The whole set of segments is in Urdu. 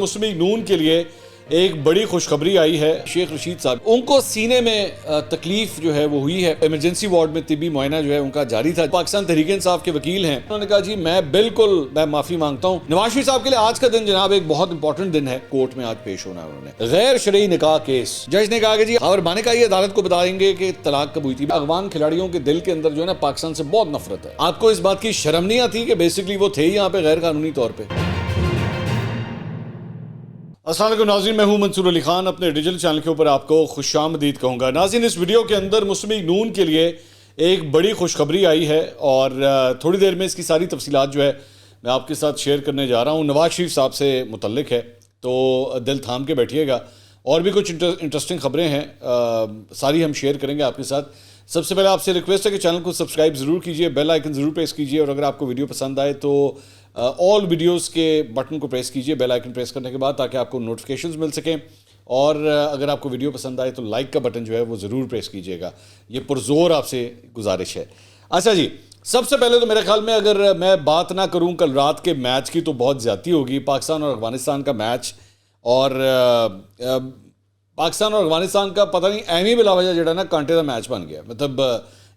مسلم لیگ نون کے لیے ایک بڑی خوشخبری آئی ہے. شیخ رشید صاحب ان کو سینے میں تکلیف جو ہے وہ ہوئی ہے. ایمرجنسی وارڈ میں طبی معائنہ جو ہے ان کا جاری تھا. پاکستان تحریک انصاف کے وکیل ہیں, انہوں نے کہا جی میں معافی مانگتا ہوں. نواز شریف صاحب کے لیے آج کا دن جناب ایک بہت امپورٹنٹ دن ہے. کورٹ میں آج پیش ہونا ہے. انہوں نے غیر شرعی نکاح کیس, جج نے کہا کہ جی اور بانے کا یہ عدالت کو بتائیں گے کہ طلاق کب ہوئی تھی. افغان کھلاڑیوں کے دل کے اندر جو ہے نا پاکستان سے بہت نفرت ہے. آپ کو اس بات کی شرم نہیں آتی کہ بیسکلی وہ تھے یہاں پہ غیر قانونی طور پہ. السلام علیکم ناظرین, میں ہوں منصور علی خان. اپنے ڈیجیٹل چینل کے اوپر آپ کو خوش آمدید کہوں گا. ناظرین, اس ویڈیو کے اندر مسلم لیگ نون کے لیے ایک بڑی خوشخبری آئی ہے اور تھوڑی دیر میں اس کی ساری تفصیلات جو ہے میں آپ کے ساتھ شیئر کرنے جا رہا ہوں. نواز شریف صاحب سے متعلق ہے, تو دل تھام کے بیٹھیے گا. اور بھی کچھ انٹرسٹنگ خبریں ہیں, ساری ہم شیئر کریں گے آپ کے ساتھ. سب سے پہلے آپ سے ریکویسٹ ہے کہ چینل کو سبسکرائب ضرور کیجئے, بیل آئیکن ضرور پریس کیجئے, اور اگر آپ کو ویڈیو پسند آئے تو آل ویڈیوز کے بٹن کو پریس کیجئے بیل آئیکن پریس کرنے کے بعد, تاکہ آپ کو نوٹیفیکیشنز مل سکیں. اور اگر آپ کو ویڈیو پسند آئے تو لائک کا بٹن جو ہے وہ ضرور پریس کیجئے گا. یہ پرزور آپ سے گزارش ہے. اچھا جی, سب سے پہلے تو میرے خیال میں اگر میں بات نہ کروں کل رات کے میچ کی تو بہت زیادتی ہوگی. پاکستان اور افغانستان کا میچ, اور پاکستان اور افغانستان کا پتہ نہیں ایویں بلا وجہ جڑا نا کانٹے کا میچ بن گیا. مطلب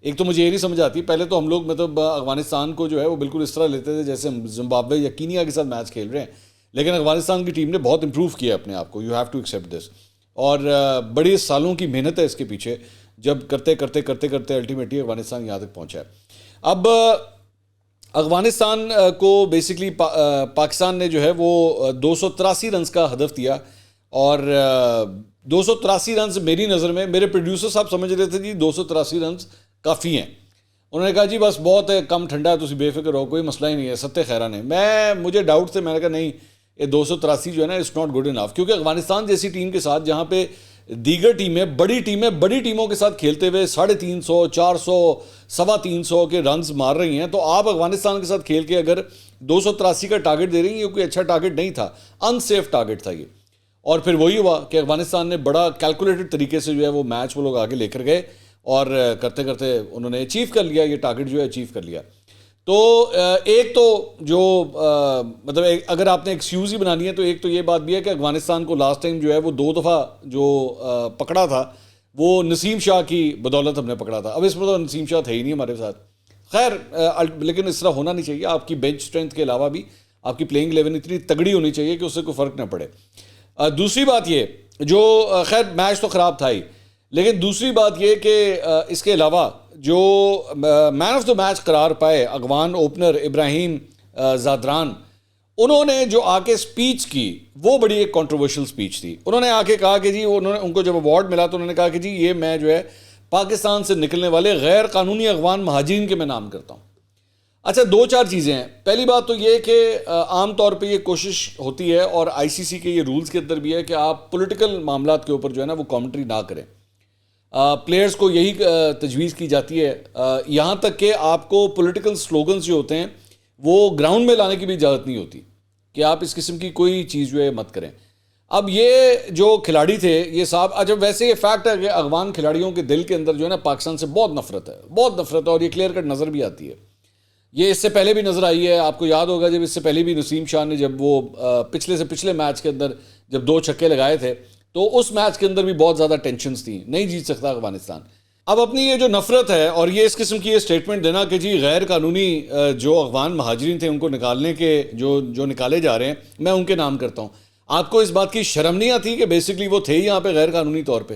ایک تو مجھے یہ نہیں سمجھ آتی, پہلے تو ہم لوگ مطلب افغانستان کو جو ہے وہ بالکل اس طرح لیتے تھے جیسے ہم زمبابوے یا کینیا کے ساتھ میچ کھیل رہے ہیں, لیکن افغانستان کی ٹیم نے بہت امپروو کیا اپنے آپ کو. You have to accept this. اور بڑی سالوں کی محنت ہے اس کے پیچھے, جب کرتے الٹیمیٹلی افغانستان یہاں تک پہنچا ہے. اب افغانستان کو بیسکلی پاکستان نے جو ہے وہ 283 رنز کا ہدف دیا, اور 283 رنز میری نظر میں, میرے پروڈیوسر صاحب سمجھ رہے تھے جی 283 رنز کافی ہیں. انہوں نے کہا جی بس بہت ہے, کم ٹھنڈا ہے, تسی بے فکر رہو, کوئی مسئلہ ہی نہیں ہے, ستے خیرہ نے. مجھے ڈاؤٹ تھے, میں نے کہا نہیں, یہ 283 جو ہے نا اٹس ناٹ گڈ انف, کیونکہ افغانستان جیسی ٹیم کے ساتھ جہاں پہ دیگر ٹیمیں بڑی ٹیموں کے ساتھ کھیلتے ہوئے 350, 400, 350 کے رنز مار رہی ہیں, تو آپ افغانستان کے ساتھ کھیل کے اگر 283 کا ٹارگٹ دے رہی ہیں, یہ کوئی اچھا ٹارگٹ نہیں تھا, ان سیف ٹارگٹ تھا یہ. اور پھر وہی ہوا کہ افغانستان نے بڑا کیلکولیٹڈ طریقے سے جو ہے وہ میچ وہ لوگ آگے لے کر گئے, اور کرتے انہوں نے اچیو کر لیا, یہ ٹارگٹ جو ہے اچیو کر لیا. تو ایک تو جو مطلب اگر آپ نے ایکسکیوز ہی بنانی ہے تو ایک تو یہ بات بھی ہے کہ افغانستان کو لاسٹ ٹائم جو ہے وہ 2 دفعہ جو پکڑا تھا وہ نسیم شاہ کی بدولت ہم نے پکڑا تھا. اب اس میں تو نسیم شاہ تھے ہی نہیں ہمارے ساتھ, خیر, لیکن اس طرح ہونا نہیں چاہیے. آپ کی بینچ اسٹرینتھ کے علاوہ بھی آپ کی پلینگ 11 اتنی تگڑی ہونی چاہیے کہ اس سے کوئی فرق نہ پڑے. دوسری بات یہ جو خیر میچ تو خراب تھا ہی, لیکن دوسری بات یہ کہ اس کے علاوہ جو مین آف دا میچ قرار پائے افغان اوپنر ابراہیم زادران, انہوں نے جو آ کے اسپیچ کی وہ بڑی ایک کنٹروورشل اسپیچ تھی. انہوں نے آ کے کہا کہ جی ان کو جب ایوارڈ ملا تو انہوں نے کہا کہ جی یہ میں جو ہے پاکستان سے نکلنے والے غیر قانونی افغان مہاجرین کے میں نام کرتا ہوں. اچھا, 2-4 چیزیں ہیں. پہلی بات تو یہ کہ عام طور پہ یہ کوشش ہوتی ہے, اور آئی سی سی کے یہ رولز کے اندر بھی ہے کہ آپ پولیٹیکل معاملات کے اوپر جو ہے نا وہ کامنٹری نہ کریں. پلیئرز کو یہی تجویز کی جاتی ہے, یہاں تک کہ آپ کو پولیٹیکل سلوگنز جو ہوتے ہیں وہ گراؤنڈ میں لانے کی بھی اجازت نہیں ہوتی کہ آپ اس قسم کی کوئی چیز جو ہے مت کریں. اب یہ جو کھلاڑی تھے یہ صاحب, اچھا ویسے یہ فیکٹ ہے کہ افغان کھلاڑیوں کے دل کے اندر جو ہے نا پاکستان سے بہت نفرت ہے, اور یہ کلیئر کٹ نظر بھی آتی ہے. یہ اس سے پہلے بھی نظر آئی ہے, آپ کو یاد ہوگا جب اس سے پہلے بھی نسیم شاہ نے جب وہ پچھلے میچ کے اندر جب 2 چھکے لگائے تھے تو اس میچ کے اندر بھی بہت زیادہ ٹینشنز تھیں, نہیں جیت سکتا افغانستان. اب اپنی یہ جو نفرت ہے اور یہ اس قسم کی یہ سٹیٹمنٹ دینا کہ جی غیر قانونی جو افغان مہاجرین تھے ان کو نکالنے کے جو نکالے جا رہے ہیں میں ان کے نام کرتا ہوں, آپ کو اس بات کی شرم نہیں آتی کہ بیسکلی وہ تھے یہاں پہ غیر قانونی طور پہ,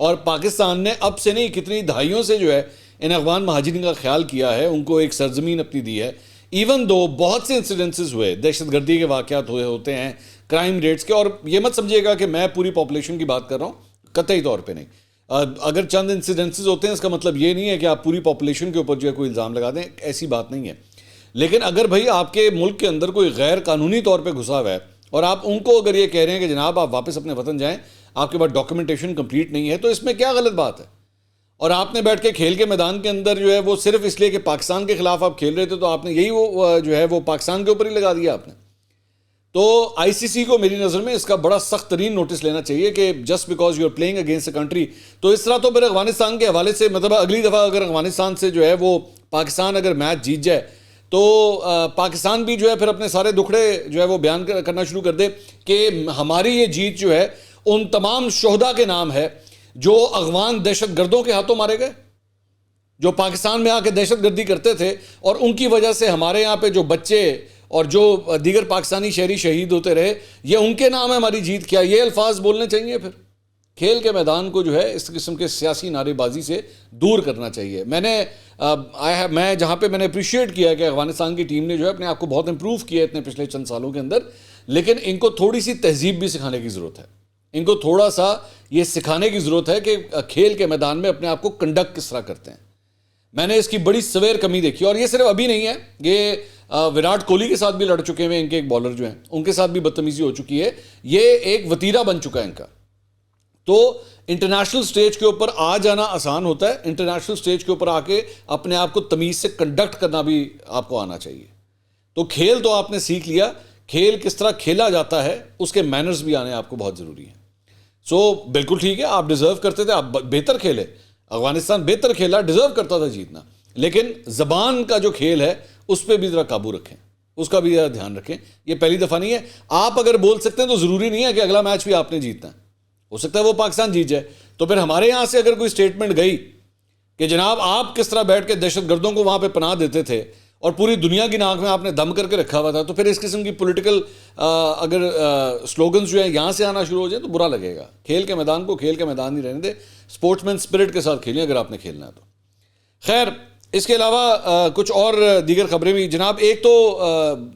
اور پاکستان نے اب سے نہیں کتنی دہائیوں سے جو ہے ان افغان مہاجرین کا خیال کیا ہے, ان کو ایک سرزمین اپنی دی ہے. ایون دو بہت سے انسیڈنسز ہوئے, دہشت گردی کے واقعات ہوتے ہیں, کرائم ریٹس کے, اور یہ مت سمجھیے گا کہ میں پوری پاپولیشن کی بات کر رہا ہوں, قطعی طور پہ نہیں. اگر چند انسیڈنسز ہوتے ہیں اس کا مطلب یہ نہیں ہے کہ آپ پوری پاپولیشن کے اوپر جو ہے کوئی الزام لگا دیں, ایسی بات نہیں ہے. لیکن اگر بھائی آپ کے ملک کے اندر کوئی غیر قانونی طور پہ گھسا ہوا ہے اور آپ ان کو اگر یہ کہہ رہے ہیں کہ جناب آپ واپس اپنے وطن جائیں, آپ کے پاس ڈاکیومنٹیشن کمپلیٹ نہیں ہے, تو اس میں کیا غلط بات ہے؟ اور آپ نے بیٹھ کے کھیل کے میدان کے اندر جو ہے وہ صرف اس لیے کہ پاکستان کے خلاف آپ کھیل رہے تھے تو آپ نے یہی وہ جو ہے وہ پاکستان کے اوپر ہی لگا دیا آپ نے. تو آئی سی سی کو میری نظر میں اس کا بڑا سخت ترین نوٹس لینا چاہیے کہ just because you are playing against a country, تو اس طرح تو پھر افغانستان کے حوالے سے مطلب اگلی دفعہ اگر افغانستان سے جو ہے وہ پاکستان اگر میچ جیت جائے تو پاکستان بھی جو ہے پھر اپنے سارے دکھڑے جو ہے وہ بیان کرنا شروع کر دے کہ ہماری یہ جیت جو ہے ان تمام شہداء کے نام ہے جو اغوان دہشت گردوں کے ہاتھوں مارے گئے، جو پاکستان میں آ کے دہشت گردی کرتے تھے، اور ان کی وجہ سے ہمارے یہاں پہ جو بچے اور جو دیگر پاکستانی شہری شہید ہوتے رہے، یہ ان کے نام ہے ہماری جیت. کیا یہ الفاظ بولنے چاہیے؟ پھر کھیل کے میدان کو جو ہے اس قسم کے سیاسی نعرے بازی سے دور کرنا چاہیے. میں جہاں پہ میں نے اپریشیٹ کیا کہ افغانستان کی ٹیم نے جو ہے اپنے آپ کو بہت امپروو کیا اتنے پچھلے چند سالوں کے اندر، لیکن ان کو تھوڑی سی تہذیب بھی سکھانے کی ضرورت ہے. ان کو تھوڑا سا یہ سکھانے کی ضرورت ہے کہ کھیل کے میدان میں اپنے آپ کو کنڈکٹ کس طرح کرتے ہیں. میں نے اس کی بڑی سویر کمی دیکھی، اور یہ صرف ابھی نہیں ہے، یہ وراٹ کوہلی کے ساتھ بھی لڑ چکے ہیں، ان کے ایک بالر جو ہیں ان کے ساتھ بھی بدتمیزی ہو چکی ہے. یہ ایک وتیرہ بن چکا ہے ان کا. تو انٹرنیشنل سٹیج کے اوپر آ جانا آسان ہوتا ہے، انٹرنیشنل سٹیج کے اوپر آ کے اپنے آپ کو تمیز سے کنڈکٹ کرنا بھی آپ کو آنا چاہیے. تو کھیل تو آپ نے سیکھ لیا، کھیل کس طرح کھیلا جاتا ہے اس کے مینرز بھی آنے آپ کو بہت ضروری ہیں. بالکل ٹھیک ہے، آپ ڈیزرو کرتے تھے، آپ بہتر کھیلے، افغانستان بہتر کھیلا، ڈیزرو کرتا تھا جیتنا، لیکن زبان کا جو کھیل ہے اس پہ بھی ذرا قابو رکھیں، اس کا بھی ذرا دھیان رکھیں. یہ پہلی دفعہ نہیں ہے. آپ اگر بول سکتے ہیں تو ضروری نہیں ہے کہ اگلا میچ بھی آپ نے جیتنا ہے، ہو سکتا ہے وہ پاکستان جیت جائے. تو پھر ہمارے یہاں سے اگر کوئی سٹیٹمنٹ گئی کہ جناب آپ کس طرح بیٹھ کے دہشت گردوں کو وہاں پہ پناہ دیتے تھے اور پوری دنیا کی ناک میں آپ نے دم کر کے رکھا ہوا تھا، تو پھر اس قسم کی پولیٹیکل اگر سلوگنز جو ہیں یہاں سے آنا شروع ہو جائیں تو برا لگے گا. کھیل کے میدان کو کھیل کے میدان ہی رہنے دے، اسپورٹس مین اسپرٹ کے ساتھ کھیلیں اگر آپ نے کھیلنا ہے تو. خیر، اس کے علاوہ کچھ اور دیگر خبریں بھی جناب. ایک تو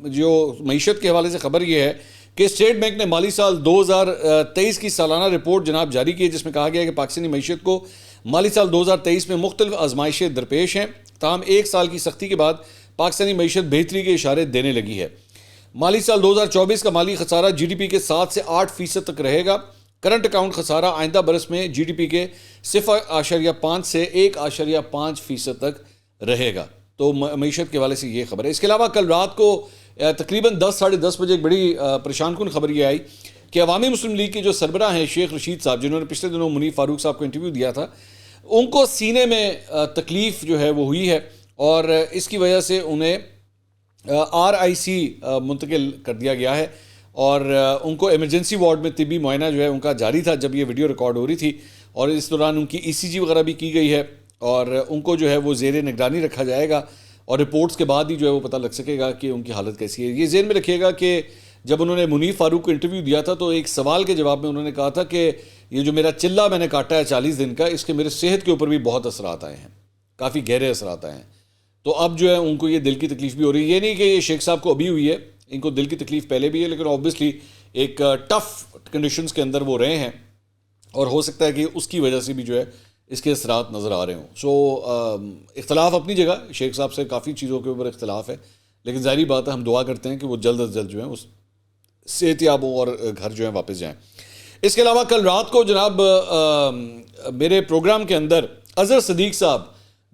جو معیشت کے حوالے سے خبر یہ ہے کہ اسٹیٹ بینک نے مالی سال 2023 کی سالانہ رپورٹ جناب جاری کی ہے، جس میں کہا گیا ہے کہ پاکستانی معیشت کو مالی سال 2023 میں مختلف آزمائشیں درپیش ہیں، تاہم ایک سال کی سختی کے بعد پاکستانی معیشت بہتری کے اشارے دینے لگی ہے. مالی سال 2024 کا مالی خسارہ جی ڈی پی کے 7 سے 8% تک رہے گا. کرنٹ اکاؤنٹ خسارہ آئندہ برس میں جی ڈی پی کے 0.5 سے 1.5% تک رہے گا. تو معیشت کے حوالے سے یہ خبر ہے. اس کے علاوہ کل رات کو تقریباً 10-10:30 بجے ایک بڑی پریشان کن خبر یہ آئی کہ عوامی مسلم لیگ کے جو سربراہ ہیں شیخ رشید صاحب، جنہوں نے پچھلے دنوں منیف فاروق صاحب کو انٹرویو دیا تھا، ان کو سینے میں تکلیف جو ہے وہ ہوئی ہے، اور اس کی وجہ سے انہیں RIC منتقل کر دیا گیا ہے، اور ان کو ایمرجنسی وارڈ میں طبی معائنہ جو ہے ان کا جاری تھا جب یہ ویڈیو ریکارڈ ہو رہی تھی، اور اس دوران ان کی ECG وغیرہ بھی کی گئی ہے، اور ان کو جو ہے وہ زیر نگرانی رکھا جائے گا، اور رپورٹس کے بعد ہی جو ہے وہ پتہ لگ سکے گا کہ ان کی حالت کیسی ہے. یہ ذہن میں رکھیے گا کہ جب انہوں نے منیف فاروق کو انٹرویو دیا تھا تو ایک سوال کے جواب میں انہوں نے کہا تھا کہ یہ جو میرا چلہ میں نے کاٹا ہے 40 دن کا، اس کے میرے صحت کے اوپر بھی بہت اثرات آئے ہیں، کافی گہرے اثرات آئے ہیں. تو اب جو ہے ان کو یہ دل کی تکلیف بھی ہو رہی ہے. یہ نہیں کہ یہ شیخ صاحب کو ابھی ہوئی ہے، ان کو دل کی تکلیف پہلے بھی ہے، لیکن آبویسلی ایک ٹف کنڈیشنز کے اندر وہ رہے ہیں، اور ہو سکتا ہے کہ اس کی وجہ سے بھی جو ہے اس کے اثرات نظر آ رہے ہوں. اختلاف اپنی جگہ، شیخ صاحب سے کافی چیزوں کے اوپر اختلاف ہے، لیکن ظاہری بات ہے ہم دعا کرتے ہیں کہ وہ جلد از جلد جو ہے اس صحت یاب ہوں اور گھر جو ہے واپس جائیں. اس کے علاوہ کل رات کو جناب میرے پروگرام کے اندر اظہر صدیق صاحب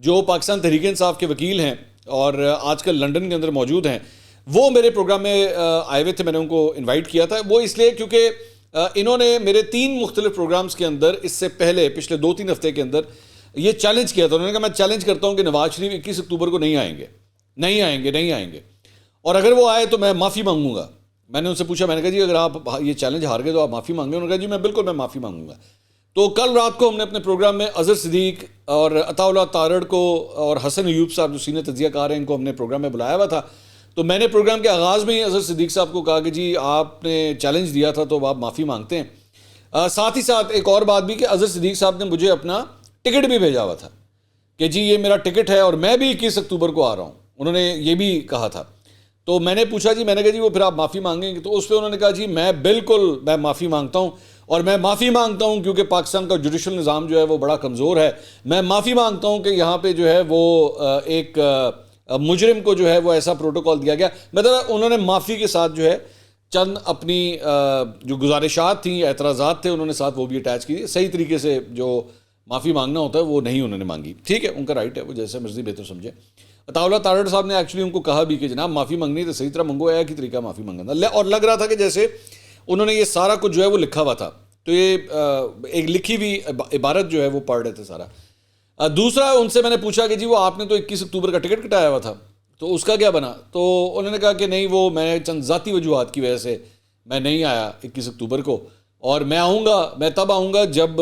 جو پاکستان تحریک انصاف کے وکیل ہیں اور آج کل لنڈن کے اندر موجود ہیں، وہ میرے پروگرام میں آئے ہوئے تھے. میں نے ان کو انوائٹ کیا تھا، وہ اس لیے کیونکہ انہوں نے میرے 3 مختلف پروگرامز کے اندر اس سے پہلے پچھلے 2-3 ہفتے کے اندر یہ چیلنج کیا تھا. انہوں نے کہا میں چیلنج کرتا ہوں کہ نواز شریف 21 اکتوبر کو نہیں آئیں گے، اور اگر وہ آئے تو میں معافی مانگوں گا. میں نے ان سے پوچھا، میں نے کہا جی اگر آپ یہ چیلنج ہار گئے تو آپ معافی مانگیں؟ انہوں نے کہا جی میں معافی مانگوں گا. تو کل رات کو ہم نے اپنے پروگرام میں اظہر صدیق اور عطا اللہ تارڑ کو اور حسن ایوب صاحب جو سینئر تجزیہ کار ہیں، ان کو ہم نے پروگرام میں بلایا ہوا تھا. تو میں نے پروگرام کے آغاز میں ہی اظہر صدیق صاحب کو کہا کہ جی آپ نے چیلنج دیا تھا تو آپ معافی مانگتے ہیں. ساتھ ہی ساتھ ایک اور بات بھی کہ اظہر صدیق صاحب نے مجھے اپنا ٹکٹ بھی بھیجا ہوا تھا کہ جی یہ میرا ٹکٹ ہے اور میں بھی 21 اکتوبر کو آ رہا ہوں. انہوں نے یہ بھی کہا تھا. تو میں نے پوچھا میں نے کہا جی وہ پھر آپ معافی مانگیں گے؟ تو اس پہ انہوں نے کہا جی میں معافی مانگتا ہوں، اور میں معافی مانگتا ہوں کیونکہ پاکستان کا جوڈیشل نظام جو ہے وہ بڑا کمزور ہے. میں معافی مانگتا ہوں کہ یہاں پہ جو ہے وہ ایک مجرم کو جو ہے وہ ایسا پروٹوکول دیا گیا. مطلب انہوں نے معافی کے ساتھ جو ہے چند اپنی جو گزارشات تھیں، اعتراضات تھے، انہوں نے ساتھ وہ بھی اٹیچ کی. صحیح طریقے سے جو معافی مانگنا ہوتا ہے وہ نہیں انہوں نے مانگی. ٹھیک ہے، ان کا رائٹ ہے، وہ جیسے مرضی بہتر سمجھے. عطا اللہ تارڑ صاحب نے ایکچولی ان کو کہا بھی کہ جناب معافی مانگنی تو صحیح طرح منگو، ایک ہی طریقہ معافی مانگنا، اور لگ رہا تھا کہ جیسے انہوں نے یہ سارا کچھ جو ہے وہ لکھا ہوا تھا. تو یہ ایک لکھی ہوئی عبارت جو ہے وہ پڑھ رہے تھے سارا. دوسرا ان سے میں نے پوچھا کہ جی وہ آپ نے تو 21 اکتوبر کا ٹکٹ کٹایا ہوا تھا، تو اس کا کیا بنا؟ تو انہوں نے کہا کہ نہیں، وہ میں چند ذاتی وجوہات کی وجہ سے میں نہیں آیا 21 اکتوبر کو، اور میں آؤں گا، میں تب آؤں گا جب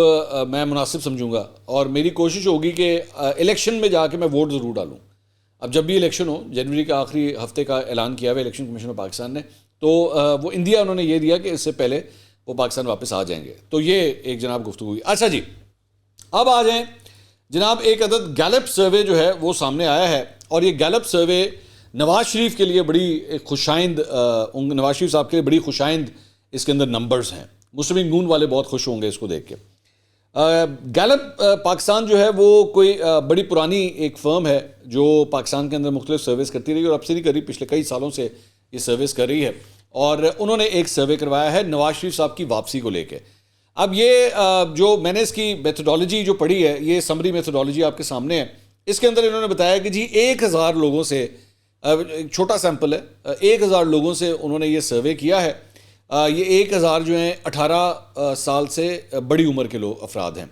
میں مناسب سمجھوں گا، اور میری کوشش ہوگی کہ الیکشن میں جا کے میں ووٹ ضرور ڈالوں۔ اب جب بھی الیکشن ہو، جنوری کا آخری ہفتے کا اعلان کیا ہوا ہے الیکشن کمیشن آف پاکستان نے، تو وہ انڈیا انہوں نے یہ دیا کہ اس سے پہلے وہ پاکستان واپس آ جائیں گے۔ تو یہ ایک جناب گفتگو ہوئی۔ اچھا جی، اب آ جائیں جناب، ایک عدد گیلپ سروے جو ہے وہ سامنے آیا ہے، اور یہ گیلپ سروے نواز شریف کے لیے بڑی خوشائند، نواز شریف صاحب کے لیے بڑی خوشائند اس کے اندر نمبرز ہیں۔ مسلم لیگ نون والے بہت خوش ہوں گے اس کو دیکھ کے۔ گیلپ پاکستان جو ہے وہ کوئی بڑی پرانی ایک فرم ہے جو پاکستان کے اندر مختلف سروس کرتی رہی، اور اب سے نہیں کر رہی، پچھلے کئی سالوں سے یہ سروس کر رہی ہے، اور انہوں نے ایک سروے کروایا ہے نواز شریف صاحب کی واپسی کو لے کے۔ اب یہ جو میں نے اس کی میتھڈالوجی جو پڑھی ہے، یہ سمری میتھڈالوجی آپ کے سامنے ہے۔ اس کے اندر انہوں نے بتایا کہ جی 1000 لوگوں سے، چھوٹا سیمپل ہے، 1000 لوگوں سے انہوں نے یہ سروے کیا ہے۔ یہ 1000 جو ہیں 18 سال سے بڑی عمر کے لوگ افراد ہیں،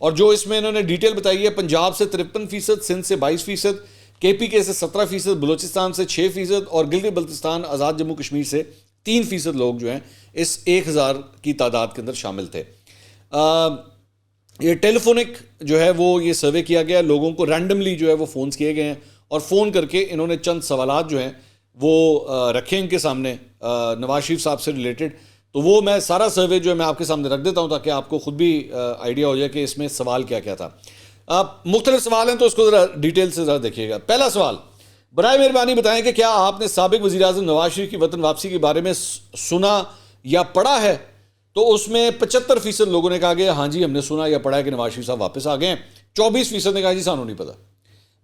اور جو اس میں انہوں نے ڈیٹیل بتائی ہے، پنجاب سے 53%، سندھ سے 22%، کے پی کے سے 17%، بلوچستان سے 6%، اور گلگت بلتستان آزاد جموں کشمیر سے 3% لوگ جو ہیں اس 1000 کی تعداد کے اندر شامل تھے۔ یہ ٹیلیفونک جو ہے وہ یہ سروے کیا گیا، لوگوں کو رینڈملی جو ہے وہ فونز کیے گئے ہیں، اور فون کر کے انہوں نے چند سوالات جو ہیں وہ رکھے ان کے سامنے نواز شریف صاحب سے ریلیٹڈ۔ تو وہ میں سارا سروے جو ہے میں آپ کے سامنے رکھ دیتا ہوں تاکہ آپ کو خود بھی آئیڈیا ہو جائے کہ اس میں سوال کیا کیا تھا۔ مختلف سوال ہیں تو اس کو ذرا ڈیٹیل سے ذرا دیکھیے گا۔ پہلا سوال، برائے مہربانی بتائیں کہ کیا آپ نے سابق وزیر اعظم نواز شریف کی وطن واپسی کے بارے میں سنا یا پڑھا ہے؟ تو اس میں 75% لوگوں نے کہا کہ ہاں جی ہم نے سنا یا پڑھا ہے کہ نواز شریف صاحب واپس آ گئے ہیں۔ 24% نے کہا جی سانوں نہیں پتہ۔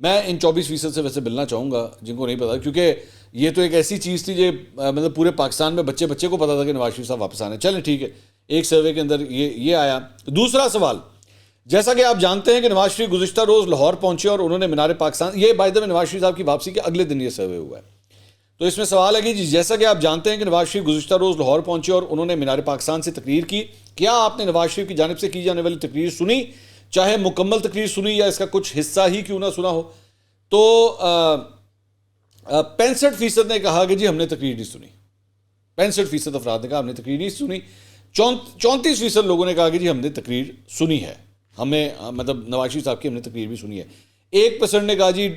میں ان 24% سے ویسے ملنا چاہوں گا جن کو نہیں پتا، کیونکہ یہ تو ایک ایسی چیز تھی جو مطلب پورے پاکستان میں بچے بچے کو پتا تھا کہ نواز شریف صاحب واپس آنے۔ چلیں ٹھیک ہے، ایک سروے کے اندر یہ آیا۔ دوسرا سوال، جیسا کہ آپ جانتے ہیں کہ نواز شریف گزشتہ روز لاہور پہنچے اور انہوں نے مینار پاکستان، یہ بائی دا وے نواز شریف صاحب کی واپسی کے اگلے دن یہ سروے ہوا ہے۔ تو اس میں سوال ہے کہ جی جیسا کہ آپ جانتے ہیں کہ نواز شریف گزشتہ روز لاہور پہنچے اور انہوں نے مینار پاکستان سے تقریر کی، کیا آپ نے نواز شریف کی جانب سے کی جانے والی تقریر سنی؟ چاہے مکمل تقریر سنی یا اس کا کچھ حصہ ہی کیوں نہ سنا ہو؟ تو 65% نے کہا کہ جی ہم نے تقریر نہیں سنی۔ 65% افراد نے کہا ہم نے تقریر نہیں سنی۔ 34% لوگوں نے کہا کہ جی ہم نے تقریر سنی ہے، ہمیں مطلب نواز شریف صاحب کی ہم نے تقریر بھی سنی ہے۔ 1% نے کہا جی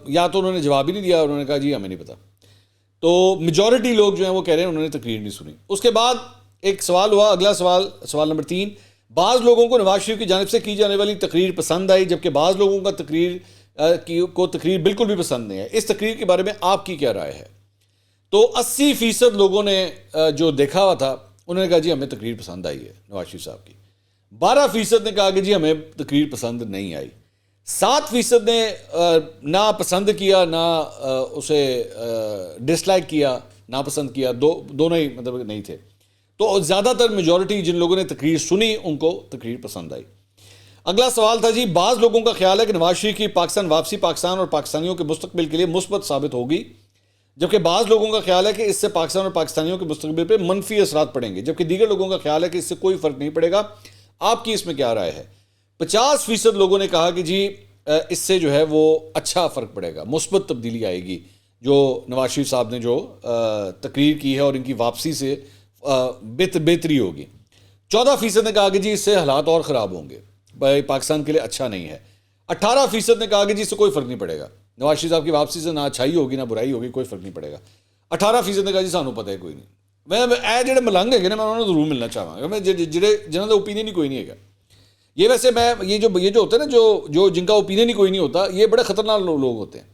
یا تو انہوں نے جواب ہی نہیں دیا، انہوں نے کہا جی ہمیں نہیں پتا۔ تو میجورٹی لوگ جو ہیں وہ کہہ رہے ہیں انہوں نے تقریر نہیں سنی۔ اس کے بعد ایک سوال ہوا، اگلا سوال، سوال نمبر 3، بعض لوگوں کو نواز شریف کی جانب سے کی جانے والی تقریر پسند آئی جبکہ بعض لوگوں کا تقریر بالکل بھی پسند نہیں ہے، اس تقریر کے بارے میں آپ کی کیا رائے ہے؟ تو 80% لوگوں نے جو دیکھا ہوا تھا انہوں نے کہا جی ہمیں تقریر پسند آئی ہے نواز شریف صاحب کی۔ 12% نے کہا کہ جی ہمیں تقریر پسند نہیں آئی۔ 7% نے نہ پسند کیا نہ اسے ڈس لائک کیا، ناپسند کیا، دونوں ہی مطلب نہیں تھے۔ تو زیادہ تر میجورٹی جن لوگوں نے تقریر سنی ان کو تقریر پسند آئی۔ اگلا سوال تھا جی بعض لوگوں کا خیال ہے کہ نواز شریف کی پاکستان واپسی پاکستان اور پاکستانیوں کے مستقبل کے لیے مثبت ثابت ہوگی، جبکہ بعض لوگوں کا خیال ہے کہ اس سے پاکستان اور پاکستانیوں کے مستقبل پہ منفی اثرات پڑیں گے، جبکہ دیگر لوگوں کا خیال ہے کہ اس سے کوئی فرق نہیں پڑے گا۔ آپ کی اس میں کیا رائے ہے؟ 50% لوگوں نے کہا کہ جی اس سے جو ہے وہ اچھا فرق پڑے گا، مثبت تبدیلی آئے گی جو نواز شریف صاحب نے جو تقریر کی ہے اور ان کی واپسی سے بہتری ہوگی۔ 14% نے کہا کہ جی اس سے حالات اور خراب ہوں گے، پاکستان کے لیے اچھا نہیں ہے۔ 18% نے کہا کہ جی اس سے کوئی فرق نہیں پڑے گا، نواز شریف صاحب کی واپسی سے نہ اچھائی ہوگی نہ برائی ہوگی، کوئی فرق نہیں پڑے گا۔ 18% نے کہا جی سانوں پتہ ہے کوئی نہیں۔ میں جڑے ملنگ ہے نا میں انہوں نے ضرور ملنا چاہوں گا، جنہوں کا اوپینین ہی کوئی نہیں ہے۔ یہ ویسے میں یہ جو ہوتے ہیں نا جو جن کا اوپینین ہی کوئی نہیں ہوتا، یہ بڑے خطرناک لوگ ہوتے ہیں۔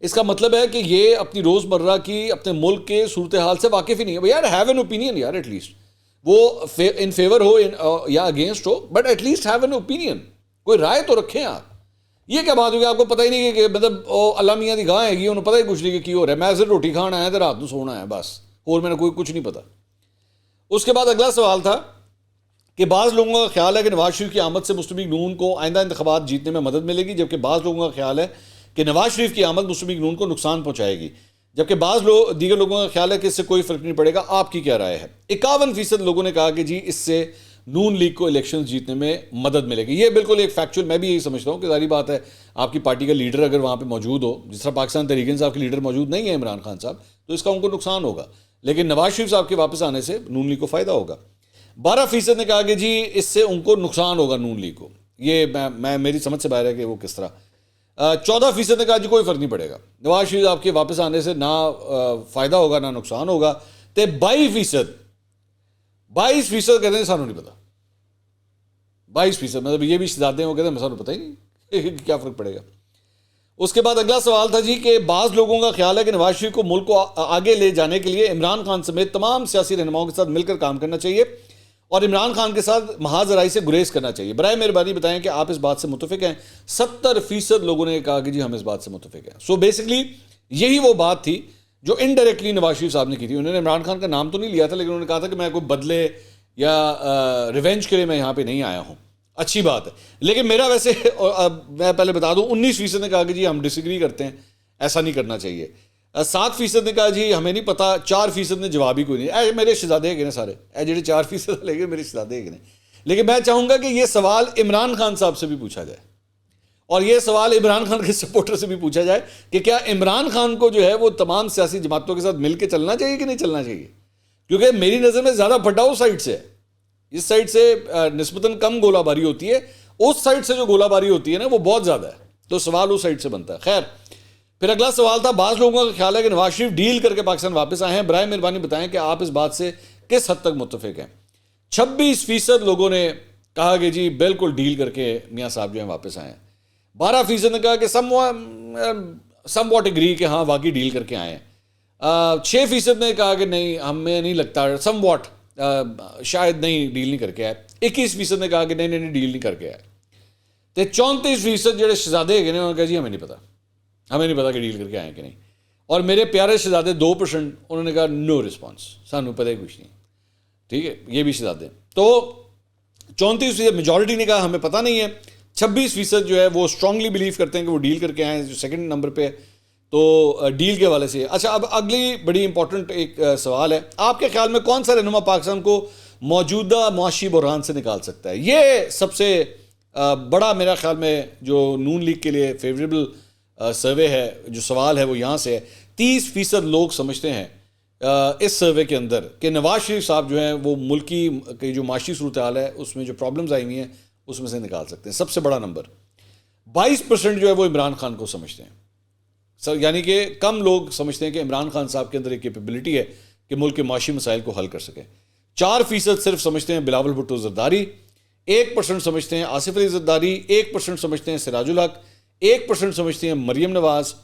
اس کا مطلب ہے کہ یہ اپنی روزمرہ کی اپنے ملک کے صورتحال سے واقف ہی نہیں ہے۔ یار ہیو این اوپینین یار، ایٹ لیسٹ وہ ان فیور ہو یا اگینسٹ ہو، but at least have an opinion, کوئی رائے تو رکھیں آپ۔ یہ کیا بات ہوگی آپ کو پتہ ہی نہیں کہ مطلب اللہ میاں دی گاہ ہے گی، انہوں پتہ ہی کچھ نہیں کہ کی ہو رہا ہے، میں صرف روٹی کھانا ہے تو رات کو سونا ہے بس، اور میں نے کوئی کچھ نہیں پتا۔ اس کے بعد اگلا سوال تھا کہ بعض لوگوں کا خیال ہے کہ نواز شریف کی آمد سے مسلم لیگ نون کو آئندہ انتخابات جیتنے میں مدد ملے گی، جبکہ بعض لوگوں کا خیال ہے کہ نواز شریف کی آمد مسلم لیگ نون کو نقصان پہنچائے گی، جبکہ دیگر لوگوں کا خیال ہے کہ اس سے کوئی فرق نہیں پڑے گا۔ آپ کی کیا رائے ہے؟ 51% لوگوں نے کہا کہ جی اس سے نون لیگ کو الیکشن جیتنے میں مدد ملے گی. یہ بالکل ایک فیکچوئل, میں بھی یہی سمجھتا ہوں کہ ظاہری بات ہے آپ کی پارٹی کا لیڈر اگر وہاں پہ موجود ہو, جس طرح پاکستان تحریک انصاف کے لیڈر موجود نہیں ہے عمران خان صاحب, تو اس کا ان کو نقصان ہوگا, لیکن نواز شریف صاحب کے واپس آنے سے نون لیگ کو فائدہ ہوگا. 12% نے کہا کہ جی اس سے ان کو نقصان ہوگا نون لیگ کو, یہ میں میری سمجھ سے باہر ہے کہ وہ کس طرح. 14% نے کہا جی کوئی فرق نہیں پڑے گا, نواز شریف آپ کے واپس آنے سے نہ فائدہ ہوگا نہ نقصان ہوگا. تے 22% کہتے ہیں سانوں نہیں پتا. 22% مطلب یہ بھی شہزادے ہیں, وہ کہتے ہیں سانوں پتہ ہی نہیں کیا فرق پڑے گا. اس کے بعد اگلا سوال تھا جی کہ بعض لوگوں کا خیال ہے کہ نواز شریف کو ملک کو آگے لے جانے کے لیے عمران خان سمیت تمام سیاسی رہنماؤں کے ساتھ مل کر کام کرنا چاہیے اور عمران خان کے ساتھ محاذ رائی سے گریز کرنا چاہیے. برائے مہربانی بتائیں کہ آپ اس بات سے متفق ہیں. 70% لوگوں نے کہا کہ جی ہم اس بات سے متفق ہیں. سو بیسکلی یہی وہ بات تھی جو انڈائریکٹلی نواز شریف صاحب نے کی تھی. انہوں نے عمران خان کا نام تو نہیں لیا تھا, لیکن انہوں نے کہا تھا کہ میں کوئی بدلے یا ریونج کے لیے میں یہاں پہ نہیں آیا ہوں. اچھی بات ہے, لیکن میرا ویسے میں پہلے بتا دوں 19% نے کہا کہ جی ہم ڈس ایگری کرتے ہیں, ایسا نہیں کرنا چاہیے. 7% نے کہا جی ہمیں نہیں پتا. 4% نے جواب ہی کوئی نہیں. اے میرے شہزادے ہیں سارے, اے جڑے 4% لے گئے میرے شہزادے ہیں. لیکن میں چاہوں گا کہ یہ سوال عمران خان صاحب سے بھی پوچھا جائے, اور یہ سوال عمران خان کے سپورٹر سے بھی پوچھا جائے کہ کیا عمران خان کو جو ہے وہ تمام سیاسی جماعتوں کے ساتھ مل کے چلنا چاہیے کہ نہیں چلنا چاہیے. کیونکہ میری نظر میں زیادہ پھڈا اس سائڈ سے ہے. اس سائڈ سے نسبتاً کم گولہ باری ہوتی ہے, اس سائڈ سے جو گولہ باری ہوتی ہے نا وہ بہت زیادہ ہے. تو سوال اس سائڈ سے بنتا ہے. خیر, پھر اگلا سوال تھا بعض لوگوں کا خیال ہے کہ نواز شریف ڈیل کر کے پاکستان واپس آئے ہیں. برائے مہربانی بتائیں کہ آپ اس بات سے کس حد تک متفق ہیں. 26% لوگوں نے کہا کہ جی بالکل ڈیل کر کے میاں صاحب جو ہیں واپس آئے ہیں. 12% نے کہا کہ سم واٹ ایگری کہ ہاں واقعی ڈیل کر کے آئے ہیں. 6% نے کہا کہ نہیں ہمیں نہیں لگتا, سم واٹ شاید نہیں ڈیل نہیں کر کے آئے. 21% نے کہا کہ نہیں نہیں ڈیل نہیں کر کے آئے. تو 34% جڑے شہزادے ہیں انہوں نے کہا جی ہمیں نہیں پتا کہ ڈیل کر کے آئے کہ نہیں. اور میرے پیارے شہزادے 2% انہوں نے کہا نو رسپانس, سانوں پتہ ہی کچھ نہیں. ٹھیک ہے, یہ بھی شہزادے. تو 34% میجورٹی نے کہا ہمیں پتہ نہیں ہے. 26% جو ہے وہ اسٹرانگلی بلیو کرتے ہیں کہ وہ ڈیل کر کے آئے ہیں, جو سیکنڈ نمبر پہ ہے. تو ڈیل کے حوالے سے. اچھا, اب اگلی بڑی امپورٹنٹ ایک سوال ہے, آپ کے خیال میں کون سا رہنما پاکستان کو موجودہ معاشی بحران سے نکال سکتا ہے؟ یہ سب سے بڑا میرا خیال میں جو نون لیگ کے لیے فیوریبل سروے ہے, جو سوال ہے وہ یہاں سے ہے. 30% لوگ سمجھتے ہیں اس سروے کے اندر کہ نواز شریف صاحب جو ہیں وہ ملکی کی جو معاشی صورتحال ہے اس میں جو پرابلمز آئی ہوئی ہیں اس میں سے نکال سکتے ہیں. سب سے بڑا نمبر. 22% جو ہے وہ عمران خان کو سمجھتے ہیں. یعنی کہ کم لوگ سمجھتے ہیں کہ عمران خان صاحب کے اندر ایک کیپیبلٹی ہے کہ ملک کے معاشی مسائل کو حل کر سکیں. 4% صرف سمجھتے ہیں بلاول بھٹو زرداری. 1% سمجھتے ہیں آصف علی زرداری. 1% سمجھتے ہیں سراج الحق. 1% سمجھتے ہیں مریم نواز.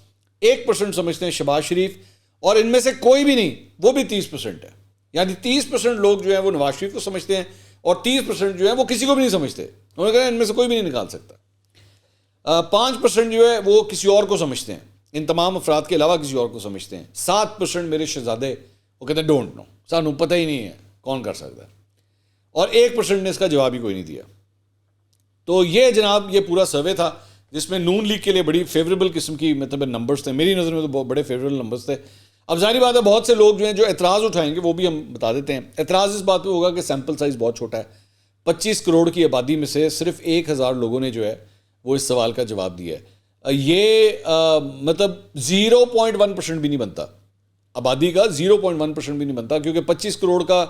1% سمجھتے ہیں شہباز شریف. اور ان میں سے کوئی بھی نہیں, وہ بھی 30% ہے. یعنی 30% لوگ جو ہیں وہ نواز شریف کو سمجھتے ہیں اور 30% جو ہیں وہ کسی کو بھی نہیں سمجھتے. انہوں نے کہا ان میں سے کوئی بھی نہیں نکال سکتا. 5% جو ہے وہ کسی اور کو سمجھتے ہیں, ان تمام افراد کے علاوہ کسی اور کو سمجھتے ہیں. 7% میرے شہزادے وہ کہتے ہیں ڈونٹ نو, سانوں پتہ ہی نہیں ہے کون کر سکتا ہے. اور 1% نے اس کا جواب ہی کوئی نہیں دیا. تو یہ جناب یہ پورا سروے تھا جس میں نون لیگ کے لیے بڑی فیوریبل قسم کی مطلب نمبرز تھے. میری نظر میں تو بہت بڑے فیوریبل نمبرز تھے. اب ظاہری بات ہے بہت سے لوگ جو ہیں جو اعتراض اٹھائیں گے وہ بھی ہم بتا دیتے ہیں. اعتراض اس بات پہ ہوگا کہ سیمپل سائز بہت چھوٹا ہے. 25 کروڑ کی آبادی میں سے صرف 1000 لوگوں نے جو ہے وہ اس سوال کا جواب دیا ہے. یہ مطلب 0.1% بھی نہیں بنتا, آبادی کا 0.1% بھی نہیں بنتا, کیونکہ 25 کروڑ کا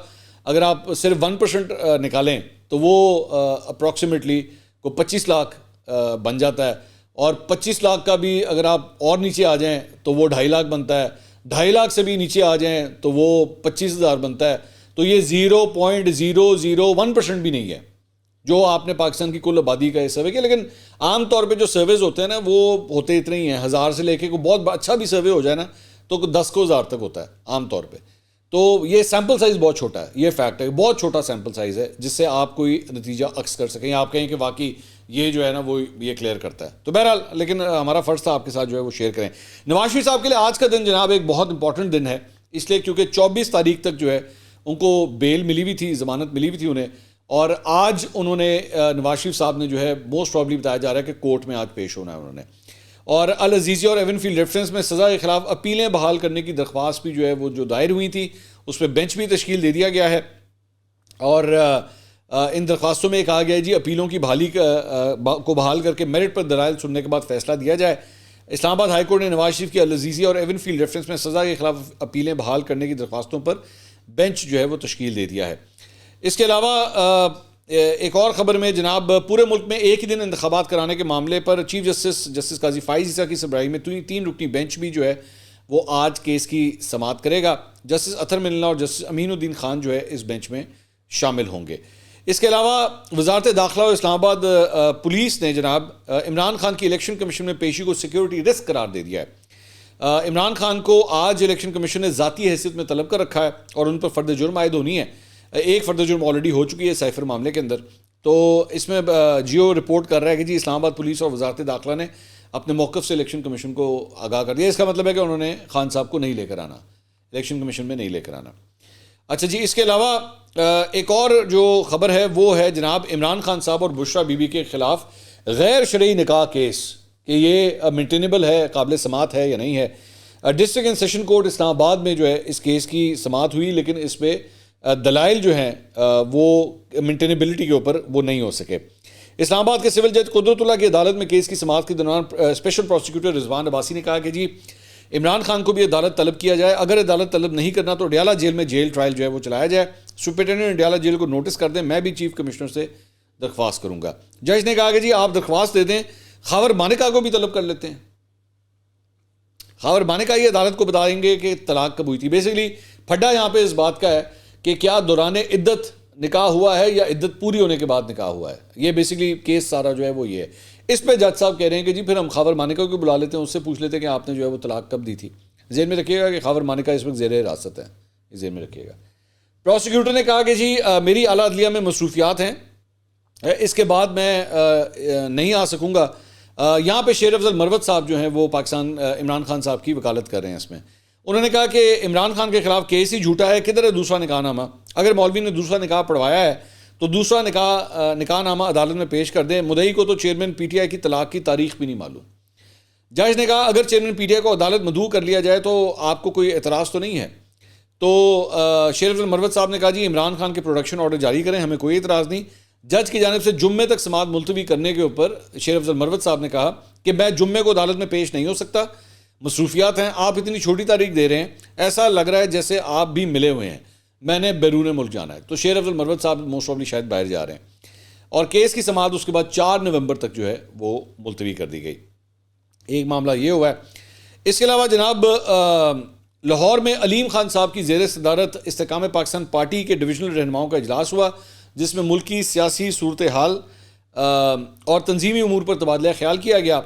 اگر آپ صرف 1% نکالیں تو وہ اپروکسیمیٹلی کو 25 لاکھ بن جاتا ہے. اور 25 لاکھ کا بھی اگر آپ اور نیچے آ جائیں تو وہ 2.5 لاکھ بنتا ہے. 2.5 لاکھ سے بھی نیچے آ جائیں تو وہ 25,000 بنتا ہے. تو یہ 0.001% بھی نہیں ہے جو آپ نے پاکستان کی کل آبادی کا یہ سروے کیا. لیکن عام طور پہ جو سرویز ہوتے ہیں نا وہ ہوتے اتنے ہی ہیں, 1000 سے لے کے کوئی بہت اچھا بھی سروے ہو جائے نا تو 10,000 تک ہوتا ہے عام طور پہ. تو یہ سیمپل سائز بہت چھوٹا ہے, یہ فیکٹ ہے, بہت چھوٹا سیمپل سائز ہے جس سے آپ کوئی نتیجہ عکس کر سکیں, آپ کہیں کہ واقعی یہ جو ہے نا وہ یہ کلیئر کرتا ہے. تو بہرحال لیکن ہمارا فرض تھا آپ کے ساتھ جو ہے وہ شیئر کریں. نواز شریف صاحب کے لیے آج کا دن جناب ایک بہت امپورٹنٹ دن ہے, اس لیے کیونکہ 24 تاریخ تک جو ہے ان کو بیل ملی ہوئی تھی, ضمانت ملی ہوئی تھی انہیں, اور آج انہوں نے نواز شریف صاحب نے جو ہے موسٹ پرابلی بتایا جا رہا ہے کہ کورٹ میں آج پیش ہونا ہے انہوں نے. اور العزیزی اور ایون فیلڈ ریفرنس میں سزا کے خلاف اپیلیں بحال کرنے کی درخواست بھی جو ہے وہ جو دائر ہوئی تھی اس پہ بینچ بھی تشکیل دے دیا گیا ہے. اور ان درخواستوں میں کہا گیا ہے جی اپیلوں کی بحالی کو بحال کر کے میرٹ پر دلائل سننے کے بعد فیصلہ دیا جائے. اسلام آباد ہائی کورٹ نے نواز شریف کی العزیزی اور ایون فیلڈ ریفرنس میں سزا کے خلاف اپیلیں بحال کرنے کی درخواستوں پر بینچ جو ہے وہ تشکیل دے دیا ہے. اس کے علاوہ ایک اور خبر میں جناب پورے ملک میں ایک ہی دن انتخابات کرانے کے معاملے پر چیف جسٹس قاضی فائز عیسیٰ کی سربراہی میں 3 رکنی بینچ بھی جو ہے وہ آج کیس کی سماعت کرے گا. جسٹس اطہر ملنا اور جسٹس امین الدین خان جو ہے اس بینچ میں شامل ہوں گے. اس کے علاوہ وزارت داخلہ اور اسلام آباد پولیس نے جناب عمران خان کی الیکشن کمیشن میں پیشی کو سیکیورٹی رسک قرار دے دیا ہے. عمران خان کو آج الیکشن کمیشن نے ذاتی حیثیت میں طلب کر رکھا ہے اور ان پر فرد جرم عائد ہونی ہے. ایک فرد جرم آلریڈی ہو چکی ہے سائفر معاملے کے اندر. تو اس میں جیو رپورٹ کر رہا ہے کہ جی اسلام آباد پولیس اور وزارت داخلہ نے اپنے موقف سے الیکشن کمیشن کو آگاہ کر دیا. اس کا مطلب ہے کہ انہوں نے خان صاحب کو نہیں لے کر آنا, الیکشن کمیشن میں نہیں لے کر آنا. اچھا جی, اس کے علاوہ ایک اور جو خبر ہے وہ ہے جناب عمران خان صاحب اور بشرا بی بی کے خلاف غیر شرعی نکاح کیس, کہ یہ مینٹینیبل ہے, قابل سماعت ہے یا نہیں ہے. ڈسٹرکٹ اینڈ سیشن کورٹ اسلام آباد میں جو ہے اس کیس کی سماعت ہوئی, لیکن اس پہ دلائل جو ہیں وہ مینٹینیبلٹی کے اوپر وہ نہیں ہو سکے. اسلام آباد کے سول جج قدرت اللہ کی عدالت میں کیس کی سماعت کے دوران اسپیشل پروسیکیوٹر رضوان عباسی نے کہا کہ جی عمران خان کو بھی عدالت طلب کیا جائے, اگر عدالت طلب نہیں کرنا تو ڈیالہ جیل میں جیل ٹرائل جو ہے وہ چلایا جائے. سپرنٹینڈنٹ ڈیالہ جیل کو نوٹس کر دیں, میں بھی چیف کمشنر سے درخواست کروں گا. جج نے کہا کہ جی آپ درخواست دے دیں, خاور مانیکا کو بھی طلب کر لیتے ہیں. خاور مانیکا یہ عدالت کو بتائیں گے کہ طلاق کب ہوئی تھی. بیسیکلی پھڈا یہاں پہ اس بات کا ہے کہ کیا دوران عدت نکاح ہوا ہے یا عدت پوری ہونے کے بعد نکاح ہوا ہے. یہ بیسیکلی کیس سارا جو ہے وہ یہ ہے. اس پہ جج صاحب کہہ رہے ہیں کہ جی پھر ہم خاور مانیکا کو بلا لیتے ہیں, اس سے پوچھ لیتے ہیں کہ آپ نے جو ہے وہ طلاق کب دی تھی. ذہن میں رکھیے گا کہ خاور مانیکا اس وقت زیر حراست ہے, ذہن میں رکھیے گا. پروسیکیوٹر نے کہا کہ جی میری اعلیٰ عدلیہ میں مصروفیات ہیں, اس کے بعد میں نہیں آ سکوں گا. یہاں پہ شیر افضل مروت صاحب جو ہیں وہ پاکستان عمران خان صاحب کی وکالت کر رہے ہیں. اس میں انہوں نے کہا کہ عمران خان کے خلاف کیس ہی جھوٹا ہے, کدھر ہے دوسرا نکاح نامہ. اگر مولوی نے دوسرا نکاح پڑھوایا ہے تو دوسرا نکاح نامہ عدالت میں پیش کر دیں. مدعی کو تو چیئرمین پی ٹی آئی کی طلاق کی تاریخ بھی نہیں معلوم. جج نے کہا اگر چیئرمین پی ٹی آئی کو عدالت مدعو کر لیا جائے تو آپ کو کوئی اعتراض تو نہیں ہے. تو شیر افضل مروت صاحب نے کہا جی عمران خان کے پروڈکشن آرڈر جاری کریں, ہمیں کوئی اعتراض نہیں. جج کی جانب سے جمعے تک سماعت ملتوی کرنے کے اوپر شیر افضل مروت صاحب نے کہا کہ میں جمعے کو عدالت میں پیش نہیں ہو سکتا, مصروفیات ہیں. آپ اتنی چھوٹی تاریخ دے رہے ہیں, ایسا لگ رہا ہے جیسے آپ بھی ملے ہوئے ہیں, میں نے بیرون ملک جانا ہے. تو شیر افضل مروت صاحب موسٹ پروبلی شاید باہر جا رہے ہیں. اور کیس کی سماعت اس کے بعد 4 نومبر تک جو ہے وہ ملتوی کر دی گئی. ایک معاملہ یہ ہوا ہے. اس کے علاوہ جناب لاہور میں علیم خان صاحب کی زیر صدارت استحکام پاکستان پارٹی کے ڈویژنل رہنماؤں کا اجلاس ہوا, جس میں ملکی سیاسی صورتحال اور تنظیمی امور پر تبادلہ خیال کیا گیا.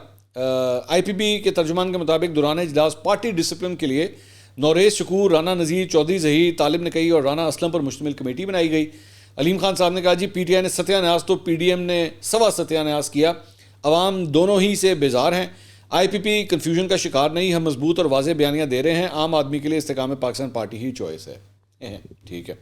آئی پی پی کے ترجمان کے مطابق دوران اجلاس پارٹی ڈسپلن کے لیے نوریز شکور, رانا نذیر, چودھری ظہیر, طالب نقی اور رانا اسلم پر مشتمل کمیٹی بنائی گئی. علیم خان صاحب نے کہا جی پی ٹی آئی نے ستیہ نیاز تو پی ڈی ایم نے سوا ستیہ نیاز کیا, عوام دونوں ہی سے بیزار ہیں. آئی پی پی کنفیوژن کا شکار نہیں, ہم مضبوط اور واضح بیانیاں دے رہے ہیں, عام آدمی کے لیے استحکام پاکستان پارٹی ہی چوائس ہے. ٹھیک ہے.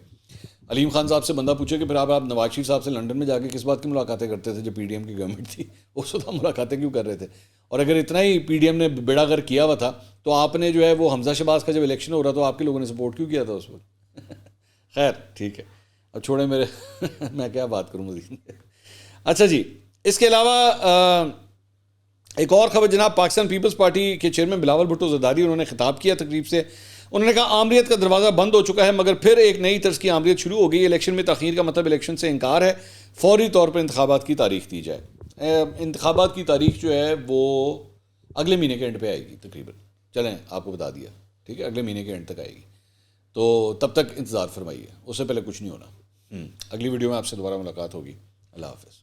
علیم خان صاحب سے بندہ پوچھے کہ پھر آپ نواز شریف صاحب سے لنڈن میں جا کے کس بات کی ملاقاتیں کرتے تھے جب پی ڈی ایم کی گورنمنٹ تھی, اس وقت ملاقاتیں کیوں کر رہے تھے؟ اور اگر اتنا ہی پی ڈی ایم نے بیڑا گر کیا ہوا تھا تو آپ نے جو ہے وہ حمزہ شہباز کا جب الیکشن ہو رہا تو آپ کے لوگوں نے سپورٹ کیوں کیا تھا اس وقت؟ خیر ٹھیک ہے, اب چھوڑیں میرے میں کیا بات کروں مزید. اچھا جی, اس کے علاوہ ایک اور خبر جناب پاکستان پیپلز پارٹی کے چیئرمین بلاول بھٹو زرداری, انہوں نے خطاب کیا تقریب سے. انہوں نے کہا آمریت کا دروازہ بند ہو چکا ہے مگر پھر ایک نئی طرز کی آمریت شروع ہو گئی. الیکشن میں تاخیر کا مطلب الیکشن سے انکار ہے, فوری طور پر انتخابات کی تاریخ دی جائے. انتخابات کی تاریخ جو ہے وہ اگلے مہینے کے اینڈ پہ آئے گی تقریباً. چلیں آپ کو بتا دیا, ٹھیک ہے, اگلے مہینے کے اینڈ تک آئے گی, تو تب تک انتظار فرمائیے, اس سے پہلے کچھ نہیں ہونا. اگلی ویڈیو میں آپ سے دوبارہ ملاقات ہوگی. اللہ حافظ.